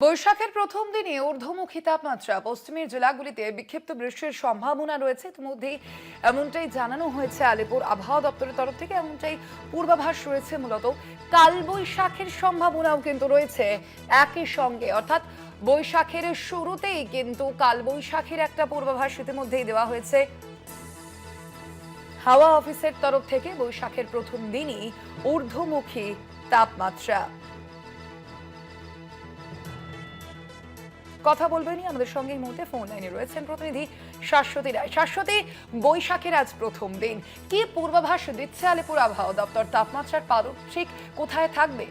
বৈশাখের প্রথম দিনে ঊর্ধ্বমুখী তাপমাত্রা পশ্চিমের জেলাগুলিতে বিক্ষিপ্ত বৃষ্টির সম্ভাবনা রয়েছে। ইতিমধ্যেই এমনটাই জানানো হয়েছে আলিপুর আবহাওয়া দপ্তরের তরফ থেকে। এমনটাই পূর্বাভাস রয়েছে। মূলত কালবৈশাখের সম্ভাবনাও কিন্তু রয়েছে একই সঙ্গে, অর্থাৎ বৈশাখের শুরুতেই কিন্তু কালবৈশাখীর একটা পূর্বাভাস ইতিমধ্যেই দেওয়া হয়েছে হাওয়া অফিসের তরফ থেকে। বৈশাখের প্রথম দিনই ঊর্ধ্বমুখী তাপমাত্রা। কথা বলবেনই আমাদের সঙ্গে এই মুহূর্তে ফোন লাইনে রয়েছেন প্রতিনিধি শাশ্বতী রায়। শাশ্বতী, বৈশাখের আজ প্রথম দিন, কি পূর্বাভাস দিচ্ছে আলিপুর আবহাওয়া দপ্তর? তাপমাত্রার পারদ ঠিক কোথায় থাকবে?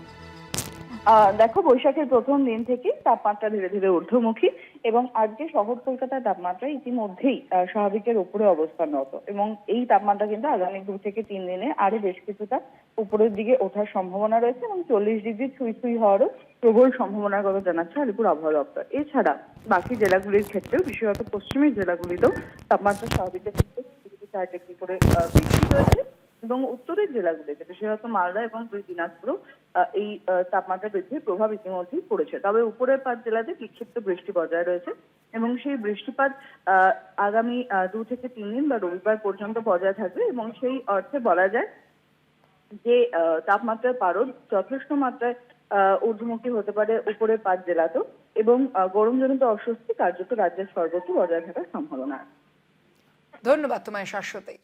দেখো, বৈশাখের প্রথম দিন থেকে তাপমাত্রা ধীরে ধীরে ঊর্ধ্বমুখী এবং আজকে শহর কলকাতার তাপমাত্রা ইতিমধ্যেই স্বাভাবিকের উপরে অবস্থানরত এবং এই তাপমাত্রা কিন্তু আগামী 2 থেকে 3 দিনে আরো বেশ কিছুটা উপরের দিকে ওঠার সম্ভাবনা রয়েছে এবং 40 ডিগ্রি ছুঁই ছুঁই হওয়ারও প্রবল সম্ভাবনার কথা জানাচ্ছে আলিপুর আবহাওয়া দপ্তর। এছাড়া বাকি জেলাগুলির ক্ষেত্রেও, বিশেষত পশ্চিমের জেলাগুলিতেও তাপমাত্রা স্বাভাবিকের থেকে 4 ডিগ্রি করে বৃদ্ধি রয়েছে এবং উত্তরের জেলাগুলিতে, বিশেষত মালদা এবং 2 দিনাজপুর, এই তাপমাত্রা বৃদ্ধির প্রভাব ইতিমধ্যেই পড়েছে। তবে উপরের 5 জেলাতে বিক্ষিপ্ত বৃষ্টি বজায় রয়েছে এবং সেই বৃষ্টিপাত আগামী 2 থেকে 3 দিন বা রবিবার পর্যন্ত বজায় থাকবে এবং সেই অর্থে বলা যায় যে তাপমাত্রার পারদ যথেষ্ট মাত্রায় ঊর্ধ্বমুখী হতে পারে উপরের 5 জেলাতেও এবং গরমজনিত অস্বস্তি কার্যত রাজ্যের সর্বত্র বজায় থাকার সম্ভাবনা আছে। ধন্যবাদ তোমায় শাশ্বতী।